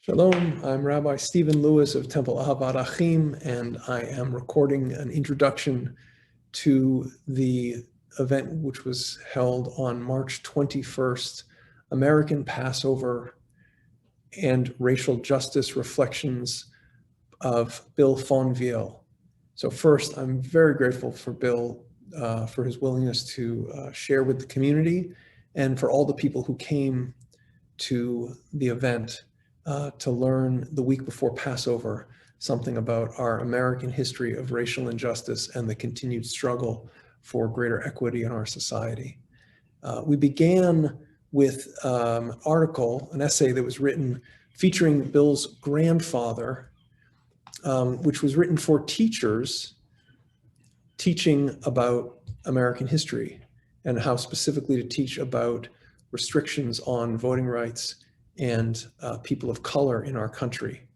Shalom, I'm Rabbi Stephen Lewis of Temple Ahavat Achim, and I am recording an introduction to the event which was held on March 21st, American Passover and Racial Justice Reflections of Bill Fonvielle. So first, I'm very grateful for Bill for his willingness to share with the community and for all the people who came to the event to learn the week before Passover something about our American history of racial injustice and the continued struggle for greater equity in our society. We began with an article, an essay that was written featuring Bill's grandfather, which was written for teachers teaching about American history and how specifically to teach about restrictions on voting rights and people of color in our country.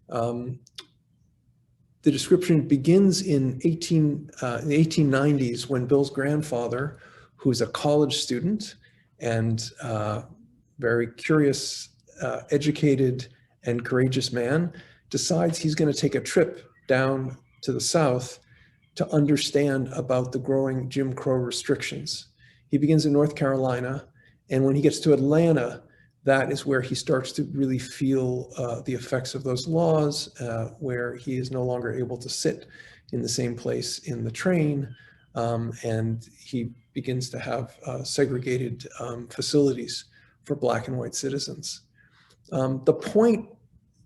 The description begins in the 1890s when Bill's grandfather, who's a college student and very curious, educated, and courageous man, decides he's going to take a trip down to the South to understand about the growing Jim Crow restrictions. He begins in North Carolina, and when he gets to Atlanta, that is where he starts to really feel the effects of those laws, where he is no longer able to sit in the same place in the train, and he begins to have segregated facilities for Black and white citizens. The point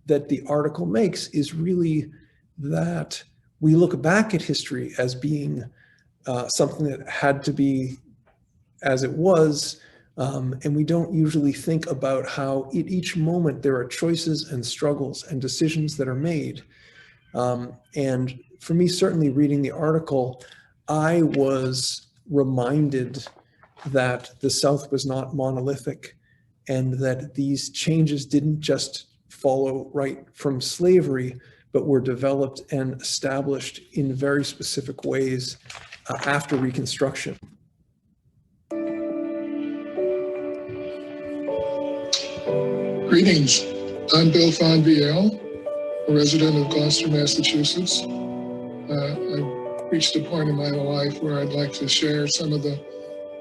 that the article makes is really that we look back at history as being something that had to be as it was, and we don't usually think about how at each moment there are choices and struggles and decisions that are made. And for me, certainly reading the article, I was reminded that the South was not monolithic and that these changes didn't just follow right from slavery, but were developed and established in very specific ways after Reconstruction. Greetings. I'm Bill Fonvielle, a resident of Gloucester, Massachusetts. I've reached a point in my life where I'd like to share some of the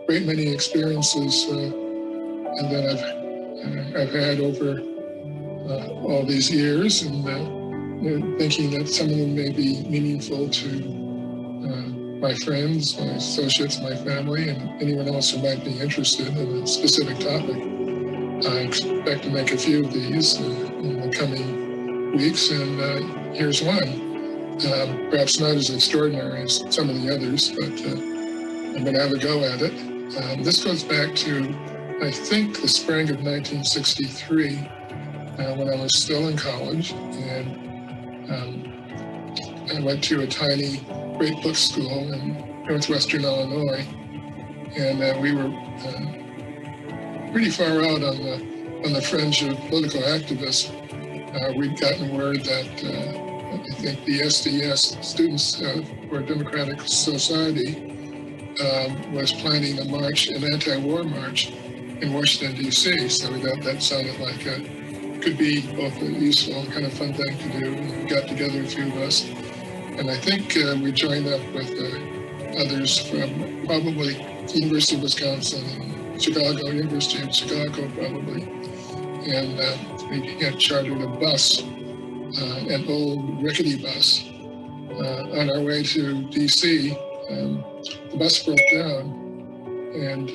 great many experiences that I've had over all these years, and thinking that some of them may be meaningful to my friends, my associates, my family, and anyone else who might be interested in a specific topic. I expect to make a few of these in the coming weeks, and here's one. Perhaps not as extraordinary as some of the others, but I'm going to have a go at it. This goes back to, I think, the spring of 1963, when I was still in college, and I went to a tiny great book school in northwestern Illinois, and we were pretty far out on the fringe of political activists. We'd gotten word that I think the SDS, Students for a Democratic Society, was planning a march, an anti-war march in Washington, D.C. So we thought that sounded like could be both a useful and kind of fun thing to do. We got together, a few of us, and I think we joined up with others from probably University of Wisconsin, Chicago, University of Chicago probably, and we had chartered a bus, an old rickety bus, on our way to DC. The bus broke down, and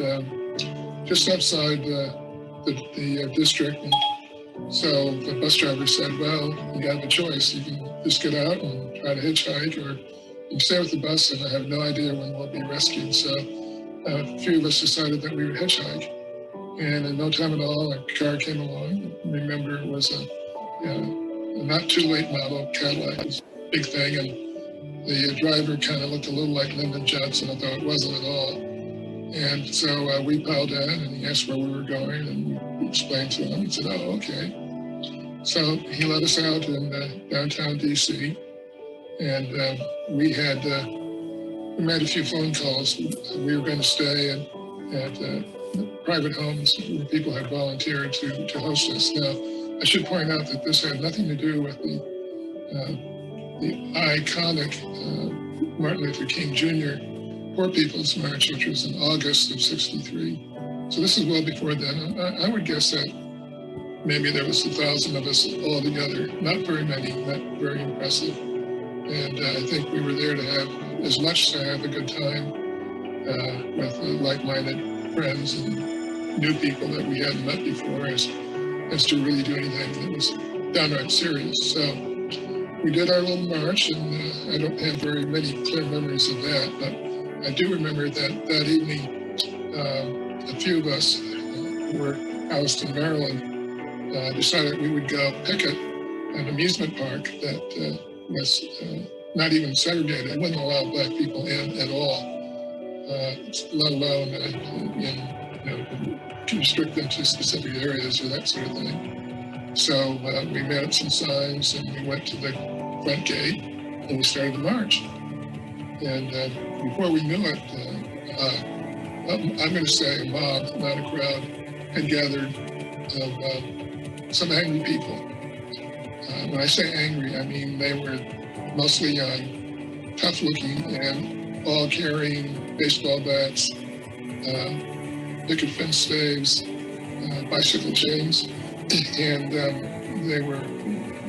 just outside the district, and so the bus driver said, well, you got a choice. You can just get out and try to hitchhike, or you can stay with the bus, and I have no idea when we'll be rescued. So a few of us decided that we would hitchhike, and in no time at all, a car came along. Remember, it was a not too late model Cadillac. It was a big thing, and the driver kind of looked a little like Lyndon Johnson, although it wasn't at all. And so we piled in, and he asked where we were going, and we explained to him. He said, oh, okay. So he let us out in downtown DC, and we made a few phone calls. We were going to stay at private homes where people had volunteered to host us. Now, I should point out that this had nothing to do with the iconic Martin Luther King Jr. Poor People's March, which was in August of '63. So this is well before then. I would guess that maybe there was 1,000 of us all together. Not very many, not very impressive. And I think we were there to have as much to have a good time with like-minded friends and new people that we hadn't met before as to really do anything that was downright serious. So we did our little march, and I don't have very many clear memories of that, but I do remember that evening, a few of us who were housed in Maryland decided we would go picket an amusement park that was not even segregated. It wouldn't allow black people in at all, let alone restrict them to specific areas or that sort of thing. So we made up some signs and we went to the front gate and we started the march. And before we knew it, I'm going to say a mob, not a crowd, had gathered of some angry people. When I say angry, I mean they were mostly young, tough looking, and all carrying baseball bats, picket fence staves, bicycle chains, and they were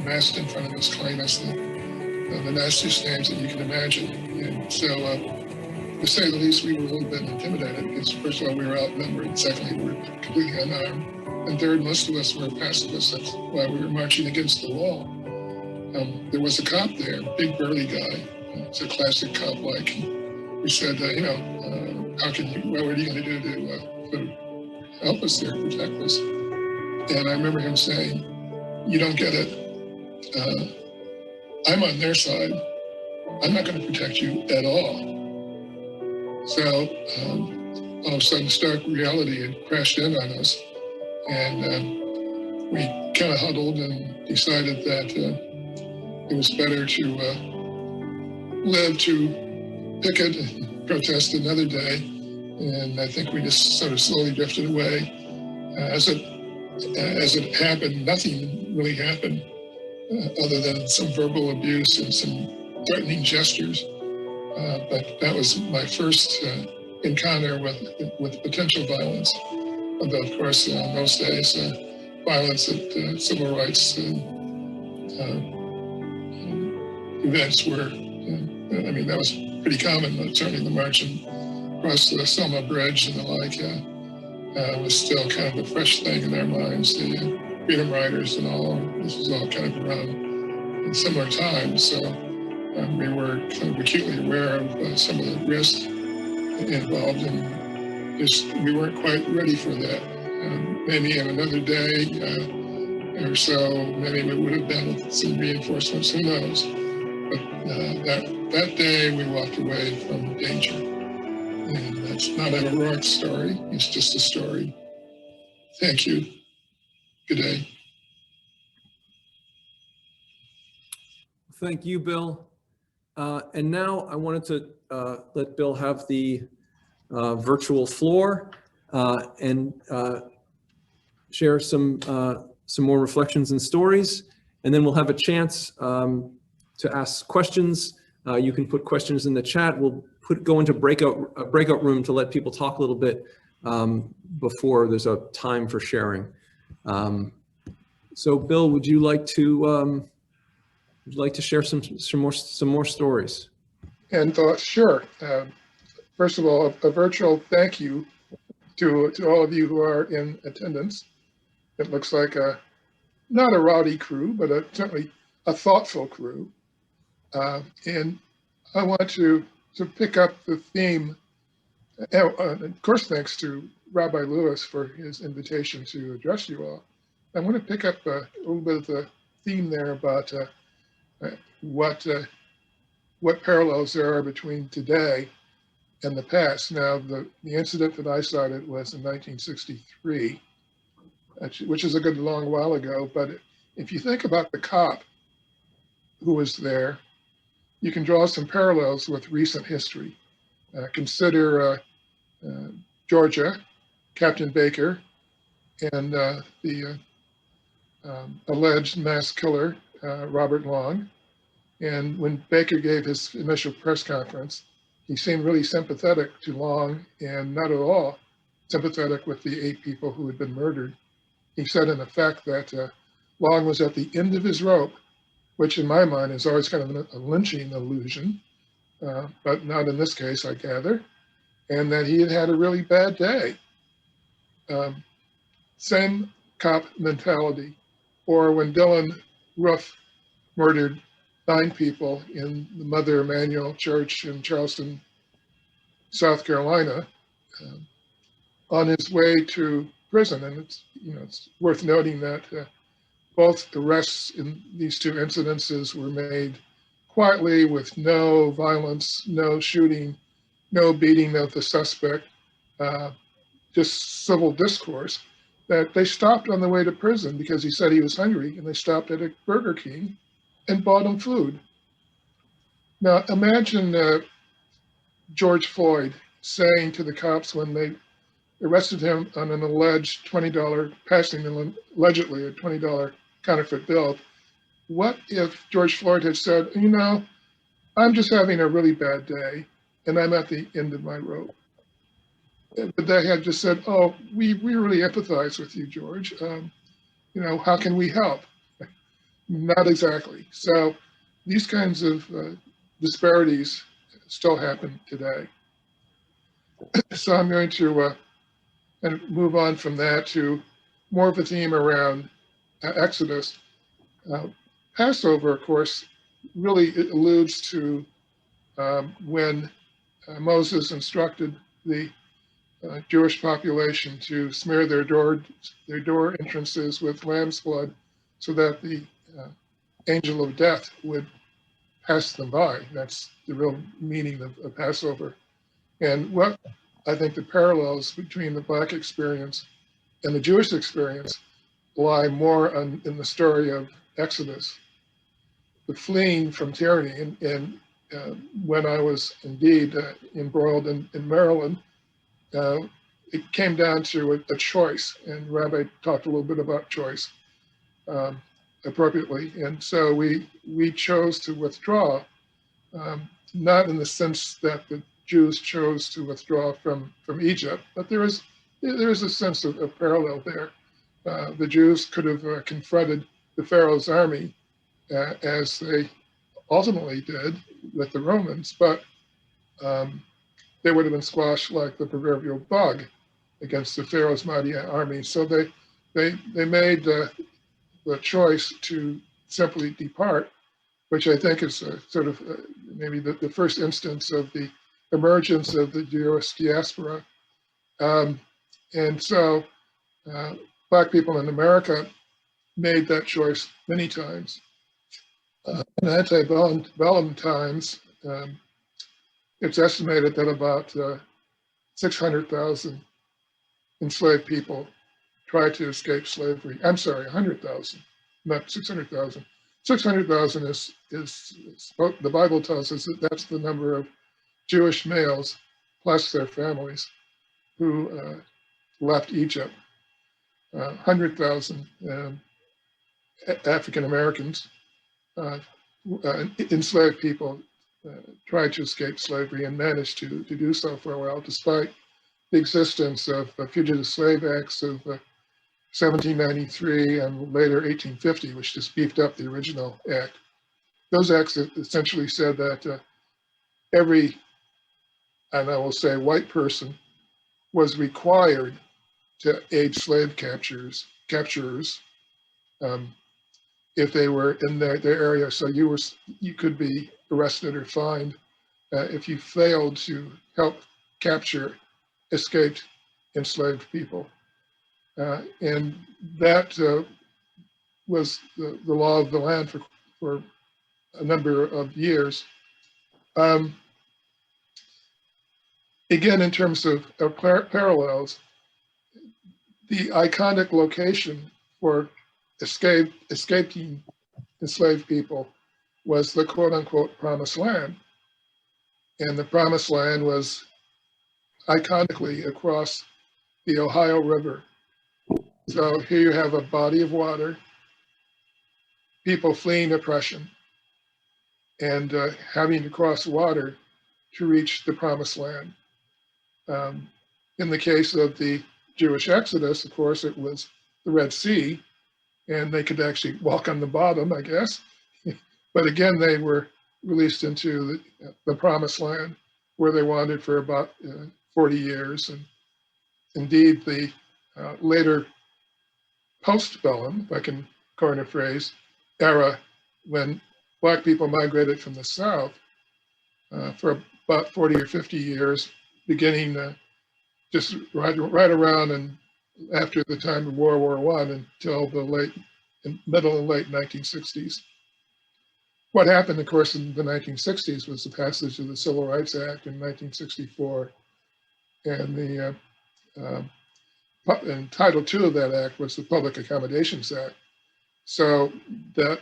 massed in front of us, calling us the nastiest names that you can imagine. And so, to say the least, we were a little bit intimidated because, first of all, we were outnumbered. Secondly, we were completely unarmed. And third, most of us were pacifists. That's why we were marching against the wall. There was a cop there, big burly guy. It's a classic cop-like. We said, how can you, what are you going to do to help us there, protect us? And I remember him saying, you don't get it. I'm on their side. I'm not going to protect you at all. So all of a sudden, stark reality had crashed in on us. And we kind of huddled and decided that it was better to live to picket and protest another day. And I think we just sort of slowly drifted away. As it happened, nothing really happened other than some verbal abuse and some threatening gestures. But that was my first encounter with potential violence. Although, of course, in those days, violence at civil rights events were, that was pretty common. Certainly the march across the Selma Bridge and the like was still kind of a fresh thing in their minds. The Freedom Riders and all, this was all kind of around in similar times. So we were kind of acutely aware of some of the risks involved, and we weren't quite ready for that. Maybe in another day or so, maybe we would have been with some reinforcements, who knows. But that day we walked away from danger. And that's not a heroic story, it's just a story. Thank you. Good day. Thank you, Bill. And now I wanted to let Bill have the virtual floor and share some more reflections and stories, and then we'll have a chance to ask questions. You can put questions in the chat. We'll go into a breakout room to let people talk a little bit before there's a time for sharing. So, Bill, would you like to share some more stories? And sure. First of all, a virtual thank you to all of you who are in attendance. It looks like not a rowdy crew, but certainly a thoughtful crew. And I want to pick up the theme. Of course, thanks to Rabbi Lewis for his invitation to address you all. I want to pick up a little bit of the theme there about what parallels there are between today and the past. Now, the incident that I cited was in 1963, which is a good long while ago. But if you think about the cop who was there, you can draw some parallels with recent history. Consider Georgia, Captain Baker, and the alleged mass killer, Robert Long. And when Baker gave his initial press conference, he seemed really sympathetic to Long and not at all sympathetic with the 8 people who had been murdered. He said, in effect, that Long was at the end of his rope, which in my mind is always kind of a lynching allusion, but not in this case, I gather, and that he had had a really bad day. Same cop mentality. Or when Dylan Roof murdered 9 people in the Mother Emanuel Church in Charleston, South Carolina, on his way to prison. And it's worth noting that both arrests in these 2 incidences were made quietly, with no violence, no shooting, no beating of the suspect, just civil discourse. That they stopped on the way to prison because he said he was hungry, and they stopped at a Burger King and bought him food. Now imagine George Floyd saying to the cops when they arrested him on an alleged $20, passing allegedly a $20 counterfeit bill. What if George Floyd had said, I'm just having a really bad day and I'm at the end of my rope? But they had just said, oh, we really empathize with you, George. How can we help? Not exactly. So these kinds of disparities still happen today. So I'm going to move on from that to more of a theme around Exodus. Passover, of course, really alludes to when Moses instructed the Jewish population to smear their door entrances with lamb's blood so that the angel of death would pass them by. That's the real meaning of Passover. And what I think the parallels between the Black experience and the Jewish experience lie more in the story of Exodus, the fleeing from tyranny. And when I was indeed embroiled in Maryland, it came down to a choice, and Rabbi talked a little bit about choice appropriately. And so we chose to withdraw, not in the sense that the Jews chose to withdraw from Egypt, but there is a sense of parallel there. The Jews could have confronted the Pharaoh's army as they ultimately did with the Romans, but they would have been squashed like the proverbial bug against the Pharaoh's mighty army. So they made the choice to simply depart, which I think is sort of maybe the first instance of the emergence of the Jewish diaspora. And so Black people in America made that choice many times. In antebellum times, it's estimated that about 600,000 enslaved people tried to escape slavery. I'm sorry, 100,000, not 600,000. 600,000 is the Bible tells us that that's the number of Jewish males plus their families who left Egypt. 100,000 African Americans, enslaved people, tried to escape slavery and managed to do so for a while, despite the existence of Fugitive Slave Acts of 1793 and later 1850, which just beefed up the original act. Those acts essentially said that every, and I will say white person, was required to aid slave capturers if they were in their area. So you could be arrested or fined if you failed to help capture escaped enslaved people. And that was the law of the land for a number of years. Again, in terms of parallels, the iconic location for escaping enslaved people was the quote unquote promised land. And the promised land was iconically across the Ohio River. So here you have a body of water people fleeing oppression and having to cross water to reach the promised land. In the case of the Jewish Exodus, of course, it was the Red Sea, and they could actually walk on the bottom, I guess. But again, they were released into the promised land where they wandered for about 40 years. And indeed, the later postbellum, if I can coin a phrase, era, when Black people migrated from the South for about 40 or 50 years, beginning just right around and after the time of World War I until the middle and late 1960s. What happened, of course, in the 1960s was the passage of the Civil Rights Act in 1964, and and Title II of that act was the Public Accommodations Act. So the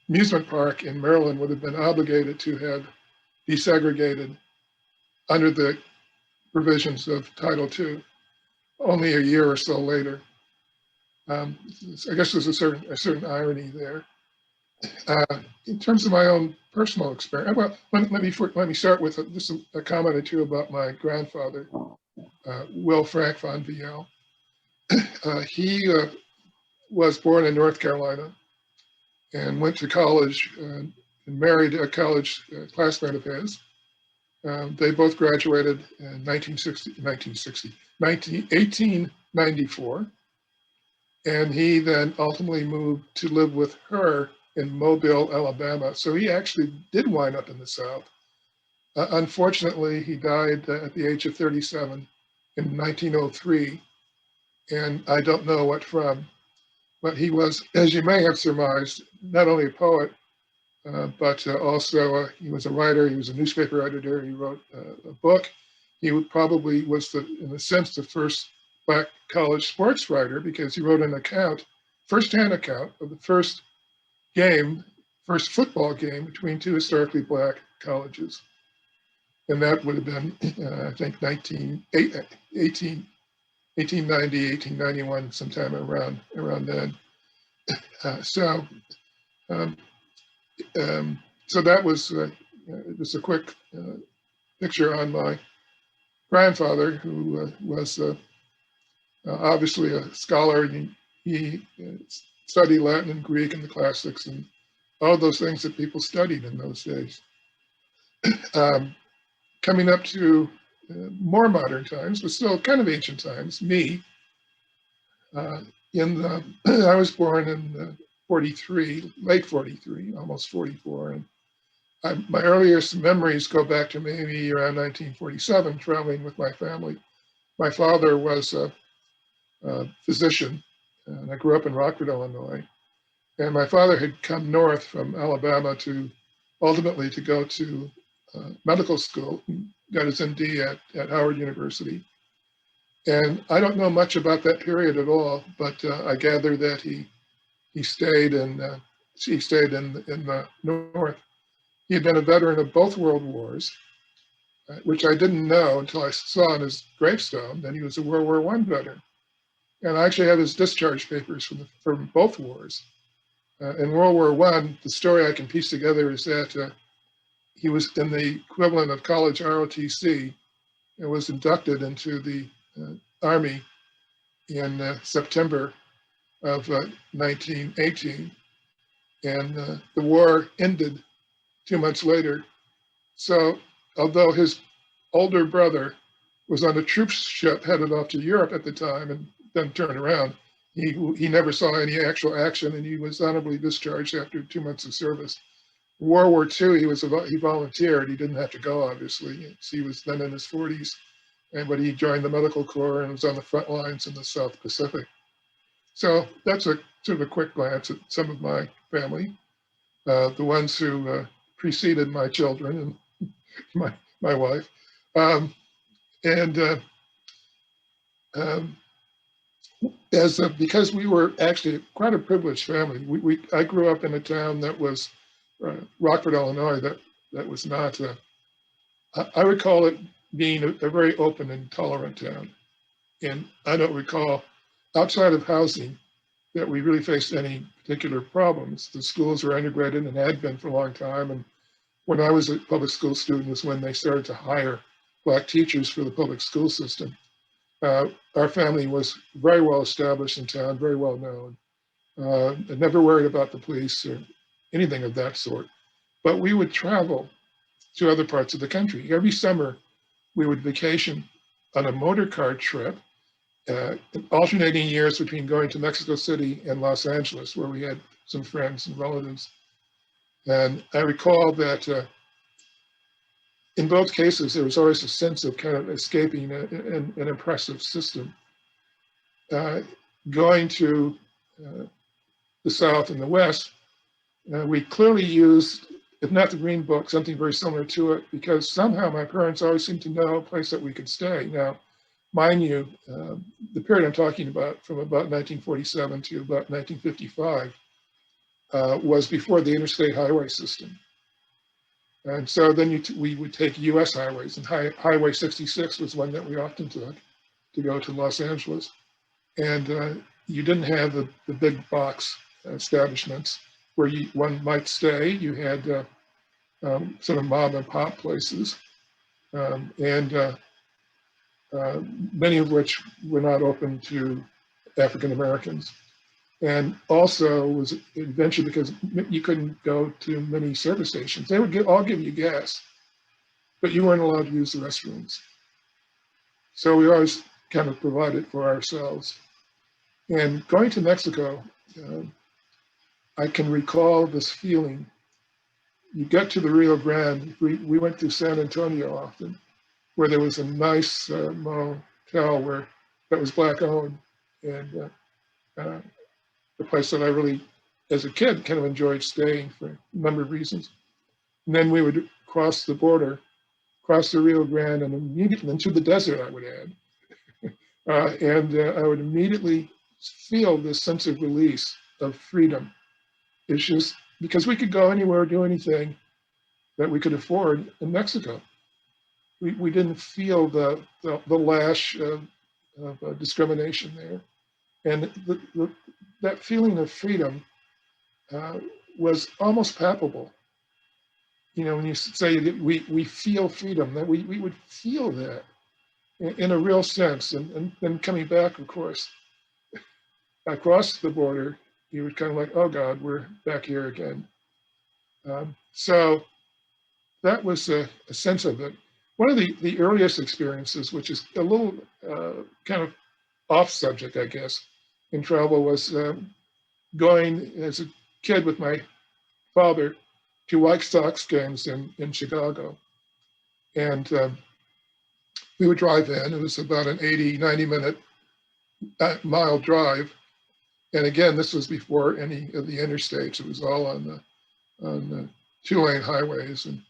amusement park in Maryland would have been obligated to have desegregated under the provisions of Title II only a year or so later. I guess there's a certain irony there. In terms of my own personal experience, well, let me start with just a comment or two about my grandfather, Will Frank Fonvielle. He was born in North Carolina and went to college and married a college classmate of his. They both graduated in 1894. And he then ultimately moved to live with her in Mobile, Alabama. So he actually did wind up in the South. Unfortunately, he died at the age of 37 in 1903. And I don't know what from, but he was, as you may have surmised, not only a poet, but also he was a writer. He was a newspaper editor. He wrote a book. He probably was, in a sense, the first Black college sports writer, because he wrote an account, first-hand account of the first football game between two historically Black colleges. And that would have been, I think, 1890, 1891, sometime around then. So that was just a quick picture on my grandfather, who was obviously a scholar. He studied Latin and Greek and the classics and all those things that people studied in those days. Coming up to more modern times, but still kind of ancient times, I was born in 43, late 43, almost 44. And my earliest memories go back to maybe around 1947, traveling with my family. My father was a physician, and I grew up in Rockford, Illinois. And my father had come north from Alabama ultimately to go to medical school, got his MD at Howard University. And I don't know much about that period at all, but I gather that he stayed in the north. He had been a veteran of both world wars, which I didn't know until I saw on his gravestone that he was a World War I veteran. And I actually have his discharge papers from both wars. In World War I, the story I can piece together is that he was in the equivalent of college ROTC and was inducted into the Army in September of 1918. And the war ended 2 months later. So although his older brother was on a troop ship headed off to Europe at the time and then turned around, he never saw any actual action, and he was honorably discharged after 2 months of service. World War II, he volunteered. He didn't have to go, obviously. He was then in his 40s, but he joined the medical corps and was on the front lines in the South Pacific. So that's a sort of a quick glance at some of my family, the ones who preceded my children and my wife. Because we were actually quite a privileged family, I grew up in a town that was Rockford, Illinois, that was not, I would call it being a very open and tolerant town. And I don't recall, outside of housing, that we really faced any particular problems. The schools were integrated and had been for a long time. And when I was a public school student was when they started to hire Black teachers for the public school system. Our family was very well established in town, very well known. Never worried about the police or anything of that sort. But we would travel to other parts of the country. Every summer, we would vacation on a motor car trip, alternating years between going to Mexico City and Los Angeles, where we had some friends and relatives. And I recall that in both cases, there was always a sense of kind of escaping an oppressive system. Going to the South and the West, we clearly used, if not the Green Book, something very similar to it, because somehow my parents always seemed to know a place that we could stay. Now, mind you, the period I'm talking about, from about 1947 to about 1955, was before the interstate highway system. And so then we would take US highways, and Highway 66 was one that we often took to go to Los Angeles. And you didn't have the big box establishments where one might stay. You had sort of mom and pop places, and many of which were not open to African Americans. And also was an adventure because you couldn't go to many service stations. They would all give you gas, but you weren't allowed to use the restrooms. So we always kind of provided for ourselves. And going to Mexico, I can recall this feeling. You get to the Rio Grande, we went to San Antonio often, where there was a nice motel that was Black owned, and the place that I really, as a kid, kind of enjoyed staying for a number of reasons. And then we would cross the border, cross the Rio Grande, and immediately into the desert, I would add. I would immediately feel this sense of release, of freedom. It's just because we could go anywhere, do anything that we could afford in Mexico. We didn't feel the lash of discrimination there. And that feeling of freedom was almost palpable. You know, when you say that we feel freedom, that we would feel that in a real sense. And then coming back, of course, across the border, you would kind of like, oh God, we're back here again. So that was a sense of it. One of the earliest experiences, which is a little kind of off subject, I guess, in travel, was going as a kid with my father to White Sox games in Chicago. And we would drive in. It was about an 80, 90 mile drive. And again, this was before any of the interstates. It was all on the two-lane highways. And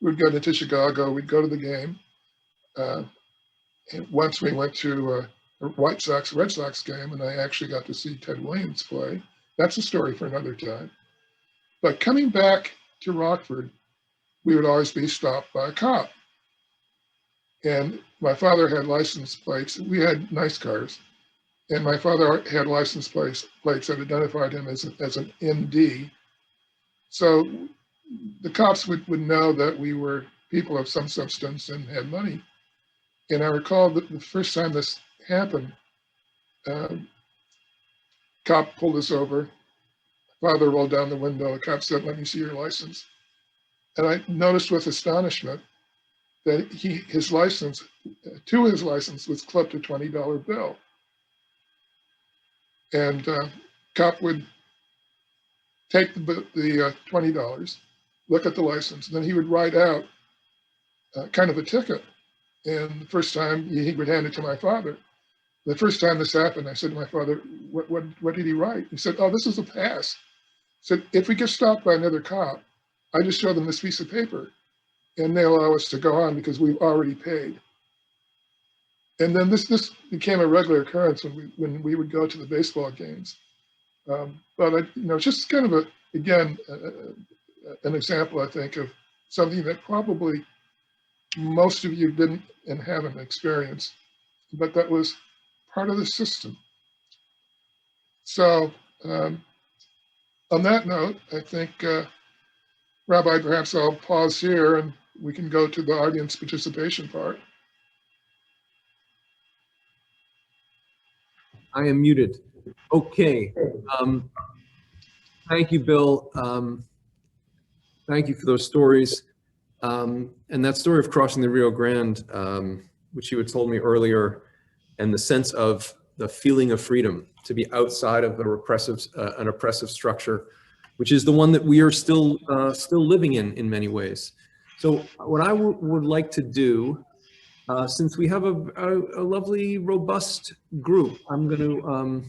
we'd go into Chicago, we'd go to the game. And once we went to a White Sox, Red Sox game, and I actually got to see Ted Williams play. That's a story for another time. But coming back to Rockford, we would always be stopped by a cop. And my father had license plates. We had nice cars. And my father had license plates that identified him as an MD. So the cops would know that we were people of some substance and had money. And I recall that the first time this happened, cop pulled us over. Father rolled down the window. The cop said, "Let me see your license." And I noticed with astonishment that his license was clipped a $20 bill. And cop would take the $20, look at the license, and then he would write out kind of a ticket. And the first time he would hand it to my father. The first time this happened, I said to my father, what did he write? He said, "Oh, this is a pass." He said, "If we get stopped by another cop, I just show them this piece of paper and they allow us to go on because we've already paid." And then this became a regular occurrence when we would go to the baseball games. But just kind of an example, I think, of something that probably most of you didn't and haven't experienced, but that was part of the system. So On that note, I think, Rabbi, perhaps I'll pause here and we can go to the audience participation part. I am muted. Okay. Thank you, Bill. Thank you for those stories. And that story of crossing the Rio Grande, which you had told me earlier, and the sense of the feeling of freedom to be outside of an oppressive structure, which is the one that we are still living in many ways. So what I would like to do, since we have a lovely, robust group, I'm going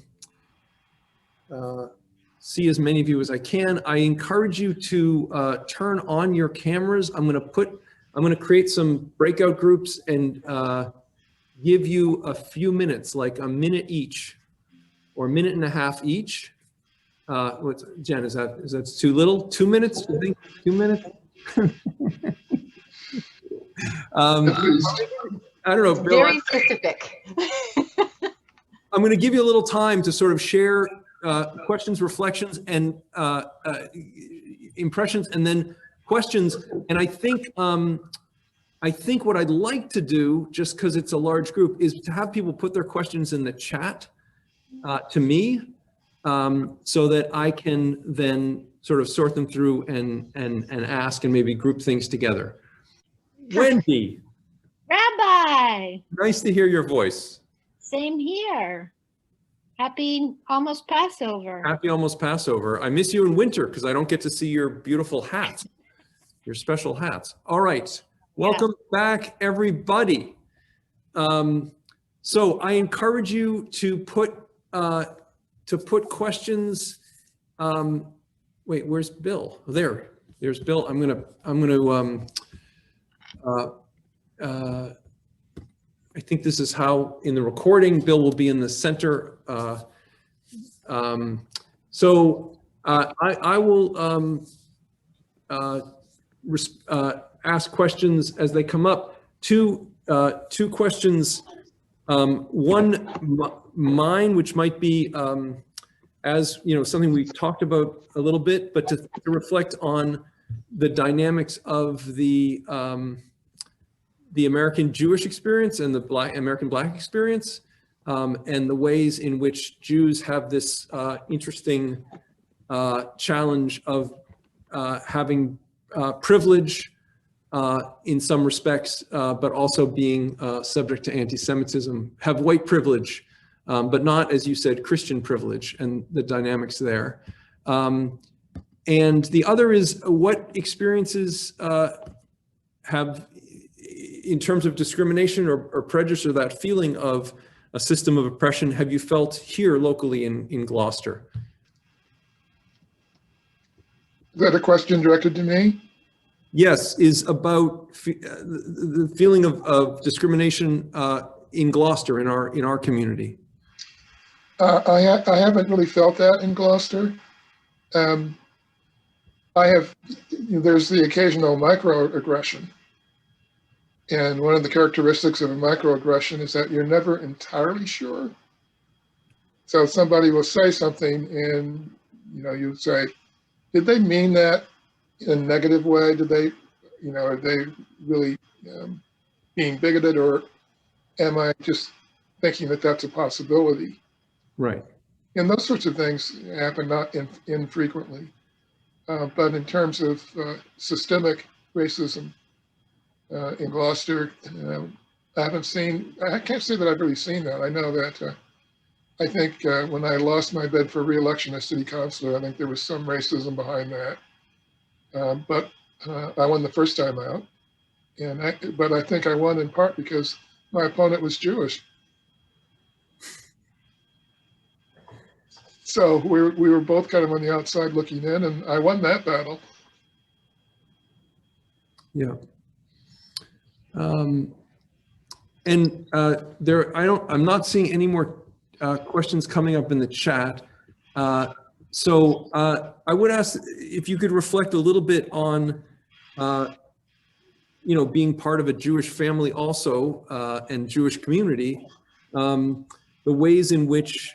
to see as many of you as I can. I encourage you to turn on your cameras. I'm going to create some breakout groups and give you a few minutes, like a minute each, or a minute and a half each. Jen, is that too little? 2 minutes? You think 2 minutes? I don't know, Bill. Very specific. I'm going to give you a little time to sort of share questions, reflections, and impressions, and then questions. And I think what I'd like to do, just because it's a large group, is to have people put their questions in the chat to me, so that I can then sort of sort them through and ask and maybe group things together. Wendy. Rabbi. Nice to hear your voice. Same here. Happy almost Passover. Happy almost Passover. I miss you in winter because I don't get to see your beautiful hats, your special hats. All right. Welcome back, everybody. So I encourage you to put questions. Wait, where's Bill? There's Bill. I'm gonna I think this is how in the recording, Bill will be in the center. So I will ask questions as they come up. Two questions. One, mine, which might be, as you know, something we talked about a little bit, but to reflect on the dynamics of the American Jewish experience and the American Black experience, and the ways in which Jews have this interesting challenge of having privilege in some respects, but also being subject to anti-Semitism, have white privilege, but not, as you said, Christian privilege, and the dynamics there. And the other is what experiences have, in terms of discrimination or prejudice, or that feeling of a system of oppression, have you felt here locally in Gloucester? Is that a question directed to me? Yes, is about the feeling of discrimination in Gloucester, in our community. I haven't really felt that in Gloucester. There's the occasional microaggression. And one of the characteristics of a microaggression is that you're never entirely sure. So somebody will say something and, you say, did they mean that in a negative way? Did they, are they really being bigoted, or am I just thinking that that's a possibility? Right. And those sorts of things happen not infrequently. But in terms of systemic racism in Gloucester, I can't say that I've really seen that. I know that I think when I lost my bid for re-election as city councilor, I think there was some racism behind that. But I won the first time out, but I think I won in part because my opponent was Jewish. So we were both kind of on the outside looking in, and I won that battle. Yeah. I'm not seeing any more questions coming up in the chat. So I would ask if you could reflect a little bit on, being part of a Jewish family also, and Jewish community, the ways in which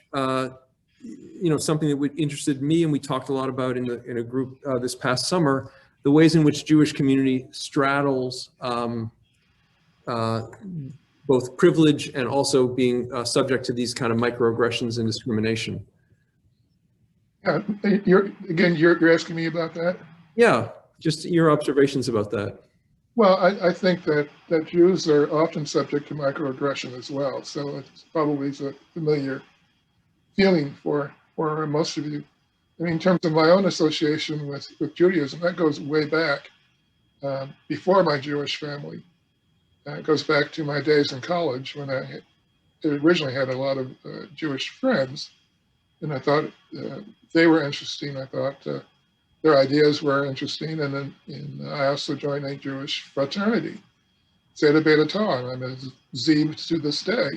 something that would interested me, and we talked a lot about in a group this past summer, the ways in which Jewish community straddles both privilege and also being subject to these kind of microaggressions and discrimination. Yeah, you're asking me about that? Yeah, just your observations about that. Well, I think that Jews are often subject to microaggression as well. So it's probably a familiar feeling for most of you. I mean, in terms of my own association with Judaism, that goes way back before my Jewish family. It goes back to my days in college when I originally had a lot of Jewish friends, and I thought they were interesting. I thought their ideas were interesting, and then I also joined a Jewish fraternity, Zeta Beta Tau, and I'm a Zeb to this day.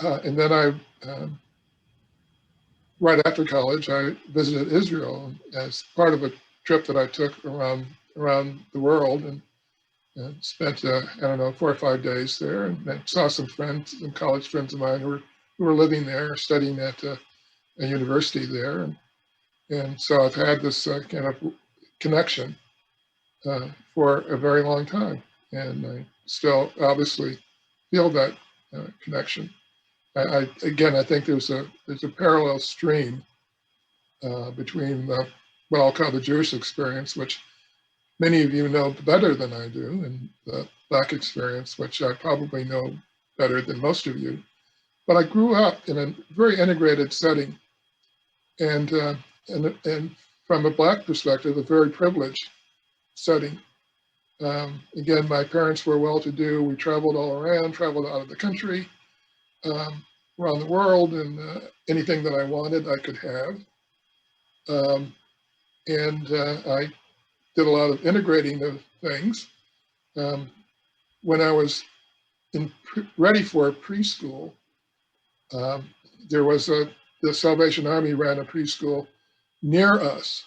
And then right after college, I visited Israel as part of a trip that I took around the world, and spent I don't know 4 or 5 days there, and I saw some friends, some college friends of mine who were living there, studying at a university there, and so I've had this kind of connection for a very long time, and I still obviously feel that connection. I think there's a parallel stream between what I'll call the Jewish experience, which many of you know better than I do, and the Black experience, which I probably know better than most of you. But I grew up in a very integrated setting, and from a Black perspective, a very privileged setting. Again, my parents were well-to-do. We traveled all around, traveled out of the country, around the world, and anything that I wanted, I could have. I did a lot of integrating of things. When I was ready for preschool, there was the Salvation Army ran a preschool near us.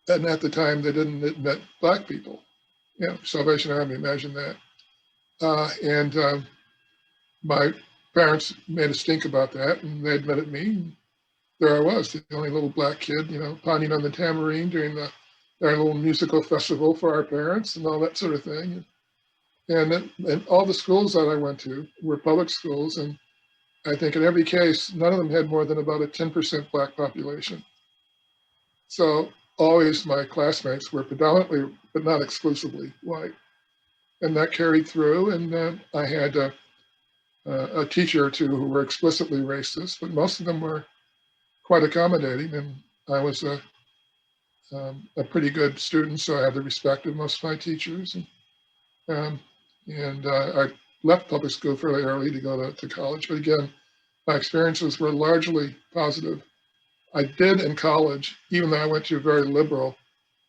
And at the time, they didn't admit Black people. Yeah, Salvation Army, imagine that. My parents made a stink about that, and they admitted me. And there I was, the only little Black kid, pounding on the tambourine during our little musical festival for our parents and all that sort of thing. And all the schools that I went to were public schools, and I think in every case, none of them had more than about a 10% Black population. So always my classmates were predominantly, but not exclusively, white. And that carried through, and I had a teacher or two who were explicitly racist, but most of them were quite accommodating, and I was a pretty good student, so I had the respect of most of my teachers. I left public school fairly early to go to college, but again, my experiences were largely positive. I did in college, even though I went to a very liberal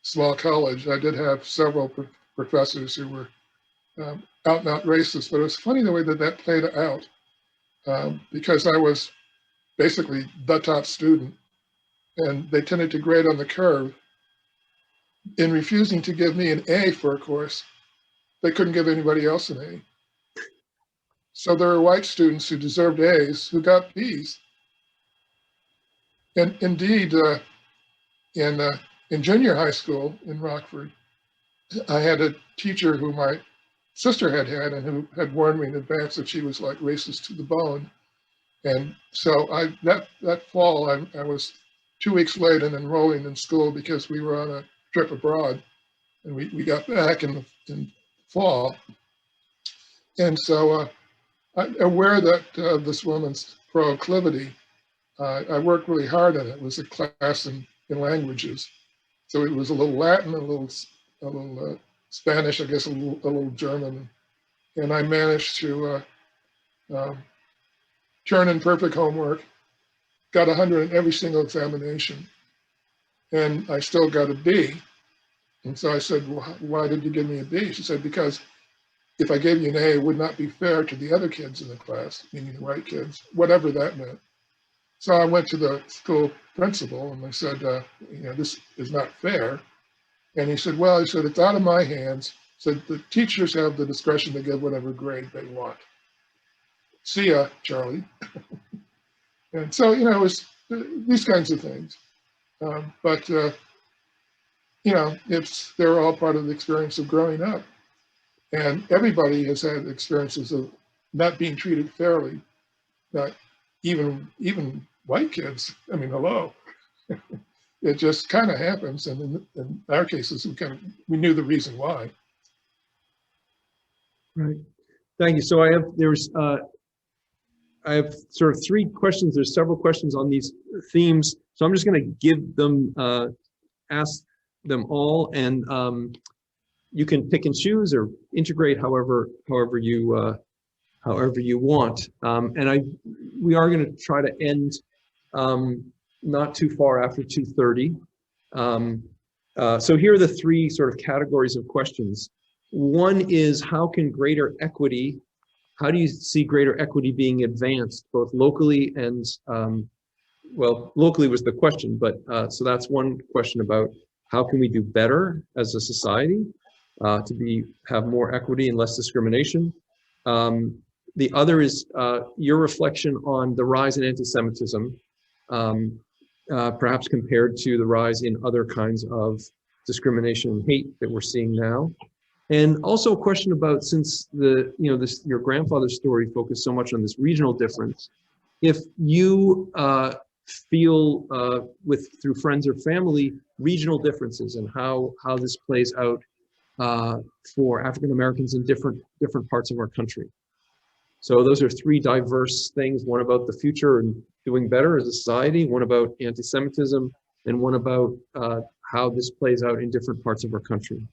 small college, I did have several professors who were out and out racist, but it was funny the way that played out because I was basically the top student, and they tended to grade on the curve. In refusing to give me an A for a course, they couldn't give anybody else an A. So there were white students who deserved A's who got B's. And indeed, in junior high school in Rockford, I had a teacher who my sister had and who had warned me in advance that she was like racist to the bone. And so that fall, I was 2 weeks late in enrolling in school because we were on a trip abroad, and we got back in fall. And so I'm aware that this woman's proclivity, I worked really hard at it. It was a class in languages. So it was a little Latin, a little Spanish, I guess a little German. And I managed to turn in perfect homework, got 100 in every single examination, and I still got a B. And so I said, well, why did you give me a B? She said, because if I gave you an A, it would not be fair to the other kids in the class, meaning the white kids, whatever that meant. So I went to the school principal and I said, this is not fair. And he said, well, it's out of my hands. So the teachers have the discretion to give whatever grade they want. See ya, Charlie. And so, it was these kinds of things. But you know, they're all part of the experience of growing up. And everybody has had experiences of not being treated fairly. Not even white kids. I mean, hello. It just kind of happens, and in our cases, we knew the reason why. Right. Thank you. So I have sort of three questions. There's several questions on these themes. So I'm just going to give them, ask them all, and you can pick and choose or integrate however you want. And we are going to try to end not too far after 2:30. So here are the three sort of categories of questions. One is, how do you see greater equity being advanced, both locally and, well, locally was the question, but so that's one question about how can we do better as a society to have more equity and less discrimination. The other is your reflection on the rise in anti-Semitism, perhaps compared to the rise in other kinds of discrimination and hate that we're seeing now. And also a question about, since your grandfather's story focused so much on this regional difference, if you feel through friends or family regional differences and how this plays out for African Americans in different parts of our country. So those are three diverse things: one about the future and doing better as a society, one about anti-Semitism, and one about how this plays out in different parts of our country.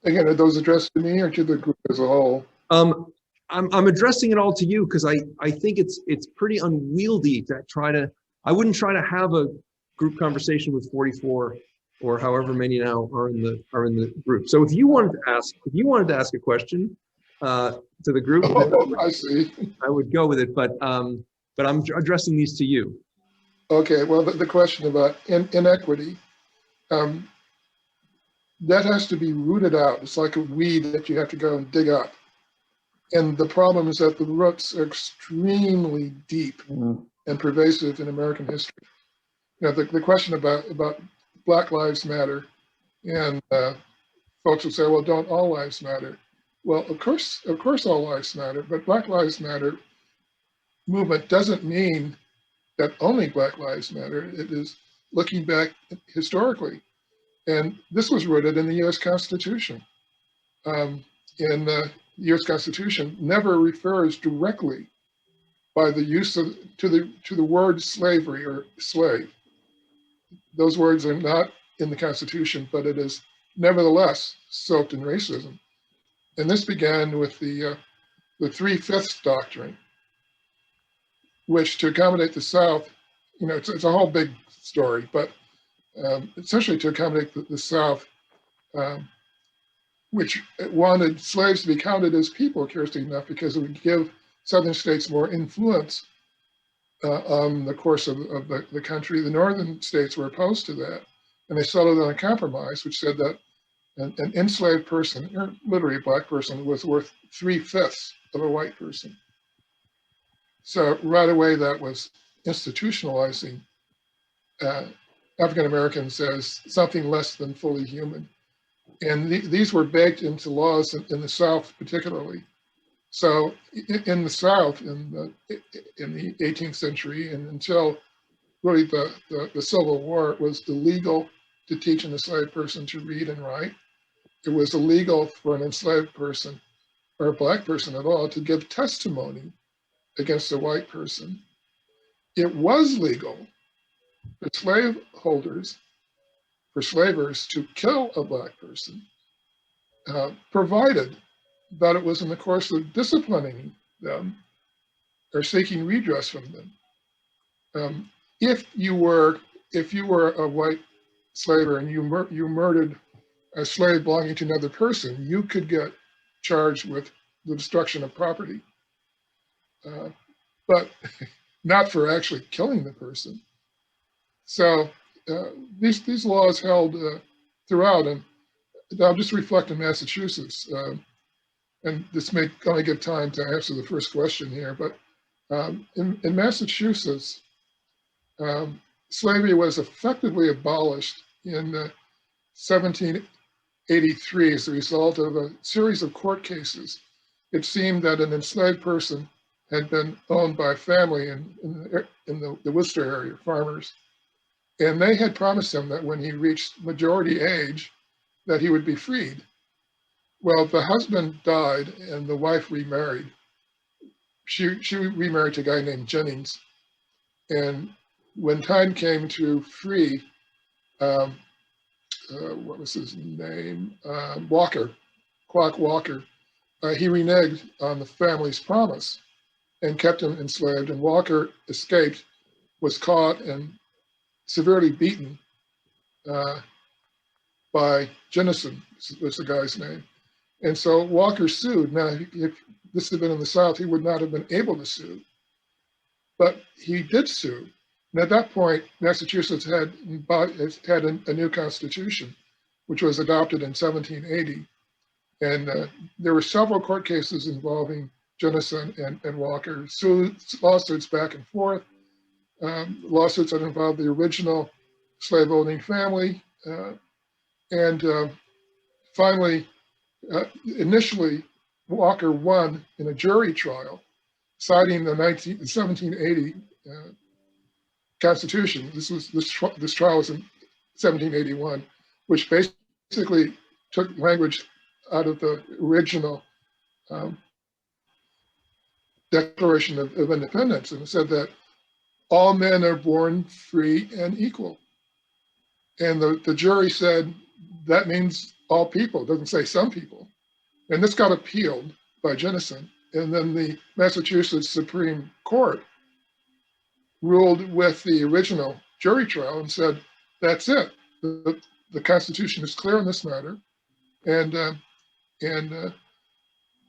Again, are those addressed to me or to the group as a whole? I'm addressing it all to you because I think it's pretty unwieldy to try to. I wouldn't try to have a group conversation with 44 or however many now are in the group. So if you wanted to ask a question to the group, I see. I would go with it, but I'm addressing these to you. Okay. Well, the question about inequity. That has to be rooted out. It's like a weed that you have to go and dig up. And the problem is that the roots are extremely deep and pervasive in American history. You know, the question about Black Lives Matter, and folks will say, well, don't all lives matter? Well, of course all lives matter, but Black Lives Matter movement doesn't mean that only Black Lives Matter. It is looking back historically. And this was rooted in the U.S. Constitution. And the U.S. Constitution never refers directly by the use to the word slavery or slave. Those words are not in the Constitution, but it is nevertheless soaked in racism. And this began with the 3/5 doctrine, which, to accommodate the South, you know, it's a whole big story, but essentially to accommodate the South, which wanted slaves to be counted as people, curiously enough, because it would give Southern states more influence on the course of the country. The Northern states were opposed to that, and they settled on a compromise, which said that an enslaved person, or literally a Black person, was worth 3/5 of a white person. So right away, that was institutionalizing African Americans as something less than fully human. And these were baked into laws in the South particularly. So in the South, in the 18th century, and until really the Civil War, it was illegal to teach an enslaved person to read and write. It was illegal for an enslaved person, or a Black person at all, to give testimony against a white person. It was legal for slaveholders, for slavers, to kill a Black person, provided that it was in the course of disciplining them or seeking redress from them. If you were a white slaver and you murdered a slave belonging to another person, you could get charged with the destruction of property, but not for actually killing the person. So these laws held throughout, and I'll just reflect on Massachusetts. And this may only give time to answer the first question here, but in Massachusetts, slavery was effectively abolished in 1783 as a result of a series of court cases. It seemed that an enslaved person had been owned by a family in the Worcester area, farmers, and they had promised him that when he reached majority age, that he would be freed. Well, the husband died and the wife remarried. She remarried to a guy named Jennings. And when time came to free, what was his name? Clark Walker, he reneged on the family's promise and kept him enslaved. And Walker escaped, was caught and severely beaten by Jennison, was the guy's name. And so Walker sued. Now, if this had been in the South, he would not have been able to sue. But he did sue. And at that point, Massachusetts had a new constitution, which was adopted in 1780. And there were several court cases involving Jennison and Walker, lawsuits back and forth, lawsuits that involved the original slave-owning family. Finally, initially, Walker won in a jury trial, citing the 1780 Constitution. This trial was in 1781, which basically took language out of the original Declaration of Independence, and it said that all men are born free and equal. And the jury said that means all people, it doesn't say some people. And this got appealed by Jennison. And then the Massachusetts Supreme Court ruled with the original jury trial and said, that's it. The Constitution is clear on this matter. And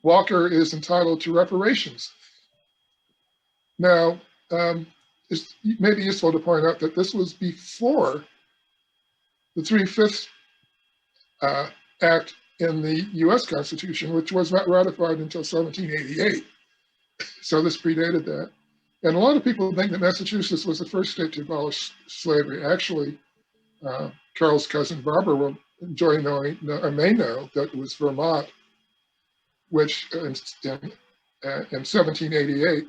Walker is entitled to reparations. Now, it may be useful to point out that this was before the 3/5 Act in the US Constitution, which was not ratified until 1788. So this predated that. And a lot of people think that Massachusetts was the first state to abolish slavery. Actually, Carol's cousin Barbara will enjoy knowing, or may know, that it was Vermont, which in 1788,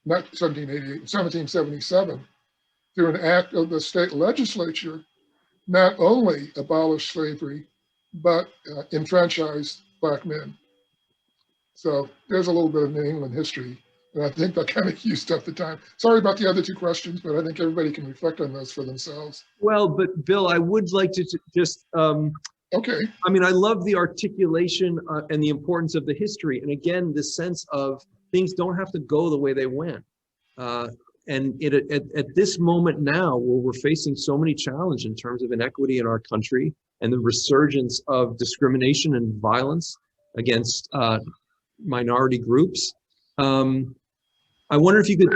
not 1788, 1777, through an act of the state legislature, not only abolished slavery, but enfranchised Black men. So there's a little bit of New England history, and I think that kind of used up the time. Sorry about the other two questions, but I think everybody can reflect on those for themselves. Well, but Bill, I would like to just, Okay. I mean, I love the articulation and the importance of the history. And again, this sense of things don't have to go the way they went. And at this moment now, where we're facing so many challenges in terms of inequity in our country and the resurgence of discrimination and violence against minority groups, I wonder if you could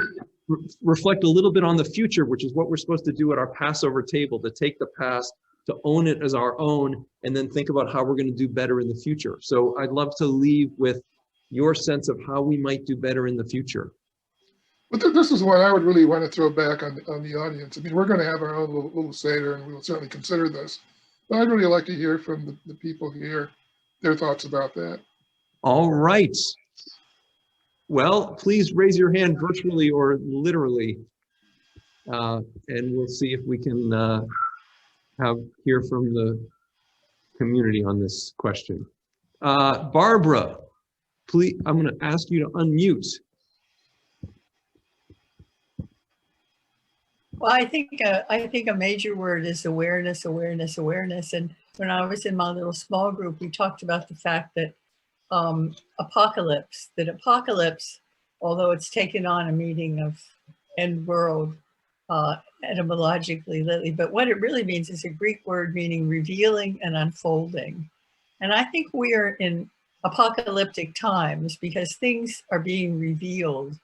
reflect a little bit on the future, which is what we're supposed to do at our Passover table, to take the past, to own it as our own, and then think about how we're going to do better in the future. So I'd love to leave with your sense of how we might do better in the future. But this is one I would really want to throw back on the audience. I mean, we're going to have our own little Seder, and we will certainly consider this. But I'd really like to hear from the people here, their thoughts about that. All right. Well, please raise your hand virtually or literally, and we'll see if we can hear from the community on this question. Barbara, please, I'm going to ask you to unmute. Well, I think a major word is awareness, awareness, awareness. And when I was in my little small group, we talked about the fact that apocalypse, although it's taken on a meaning of end world etymologically lately, but what it really means is a Greek word meaning revealing and unfolding. And I think we are in apocalyptic times because things are being revealed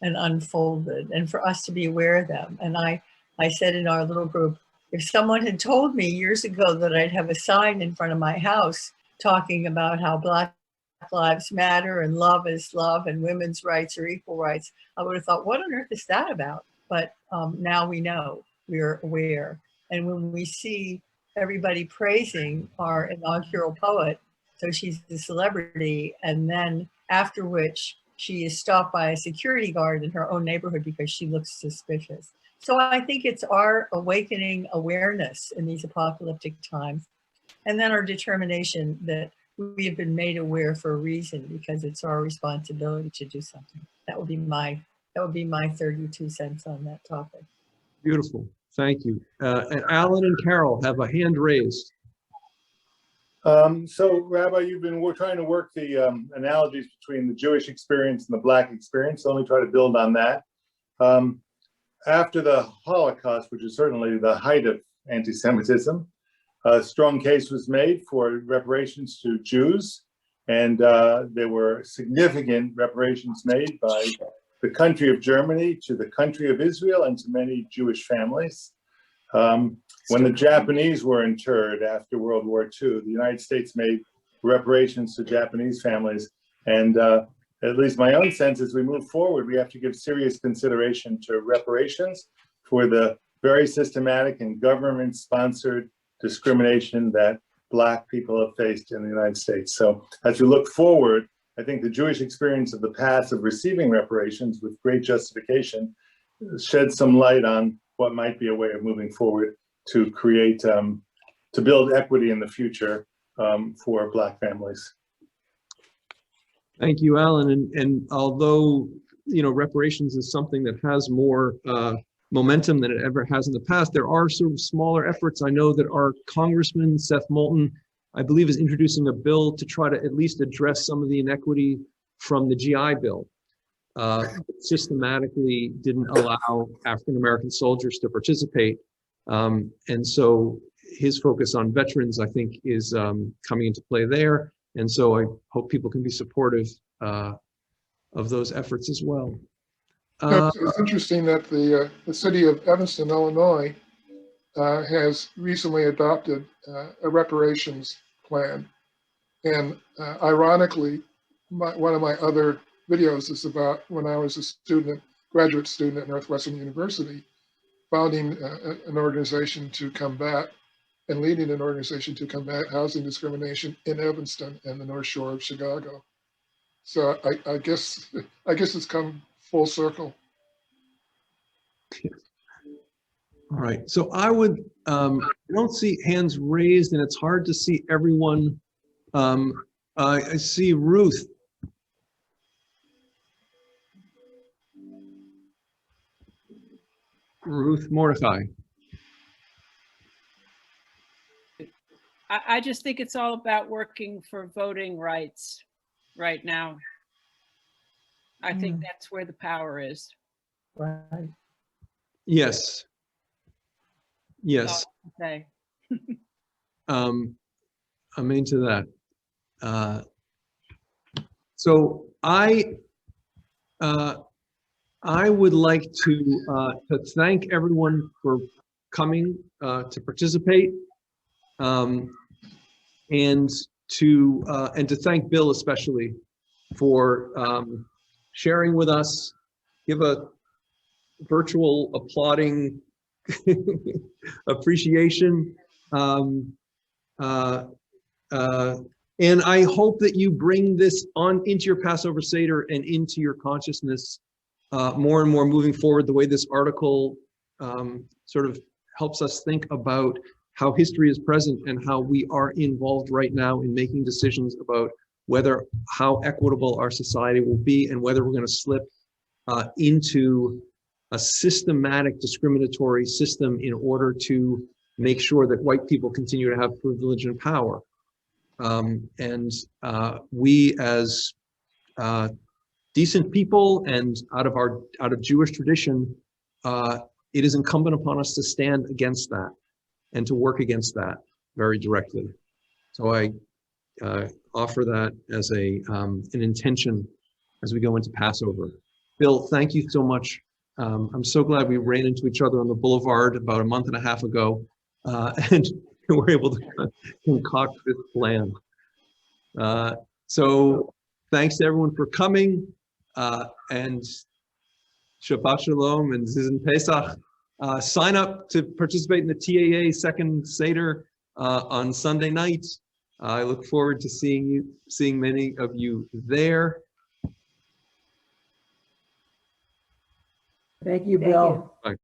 and unfolded, and for us to be aware of them. And I said in our little group, if someone had told me years ago that I'd have a sign in front of my house talking about how Black Lives Matter and love is love and women's rights are equal rights, I would have thought, what on earth is that about? but now we know, we're aware. And when we see everybody praising our inaugural poet, so she's a celebrity, and then after which she is stopped by a security guard in her own neighborhood because she looks suspicious. So I think it's our awakening awareness in these apocalyptic times, and then our determination that we have been made aware for a reason, because it's our responsibility to do something. That would be my 32 cents on that topic. Beautiful. Thank you. And Alan and Carol have a hand raised. So, Rabbi, you've been trying to work the analogies between the Jewish experience and the Black experience. So let me try to build on that. After the Holocaust, which is certainly the height of anti-Semitism, a strong case was made for reparations to Jews, and there were significant reparations made by the country of Germany to the country of Israel and to many Jewish families. When the Japanese were interred after World War II, the United States made reparations to Japanese families. And at least my own sense, as we move forward, we have to give serious consideration to reparations for the very systematic and government-sponsored discrimination that Black people have faced in the United States. So as we look forward, I think the Jewish experience of the past of receiving reparations with great justification sheds some light on what might be a way of moving forward to create, to build equity in the future for Black families. Thank you, Alan. And although, you know, reparations is something that has more momentum than it ever has in the past, there are sort of smaller efforts. I know that our Congressman, Seth Moulton, I believe, is introducing a bill to try to at least address some of the inequity from the GI Bill. Systematically didn't allow African-American soldiers to participate. And so his focus on veterans, I think, is coming into play there. And so I hope people can be supportive of those efforts as well. It's interesting that the city of Evanston, Illinois, has recently adopted a reparations plan. And ironically, one of my other videos is about when I was a student, graduate student at Northwestern University, founding an organization to combat and leading an organization to combat housing discrimination in Evanston and the North Shore of Chicago. So I guess it's come full circle. All right. So I would, I don't see hands raised, and it's hard to see everyone. I see Ruth. Ruth Mordecai. I just think it's all about working for voting rights right now. I think that's where the power is. Right. Yes. Yes. Okay. I'm into that. So I would like to thank everyone for coming to participate, and to thank Bill especially for sharing with us. Give a virtual applauding appreciation. And I hope that you bring this on into your Passover Seder and into your consciousness more and more moving forward, the way this article sort of helps us think about how history is present and how we are involved right now in making decisions about how equitable our society will be, and whether we're going to slip into a systematic discriminatory system in order to make sure that white people continue to have privilege and power. And we, as decent people and out of Jewish tradition, it is incumbent upon us to stand against that and to work against that very directly. So I offer that as an intention as we go into Passover. Bill, thank you so much. I'm so glad we ran into each other on the boulevard about a month and a half ago, and we're able to concoct this plan. So thanks to everyone for coming, and Shabbat Shalom and Zizn Pesach. Sign up to participate in the TAA second Seder on Sunday night. I look forward to seeing many of you there. Thank you, Bill. Bye.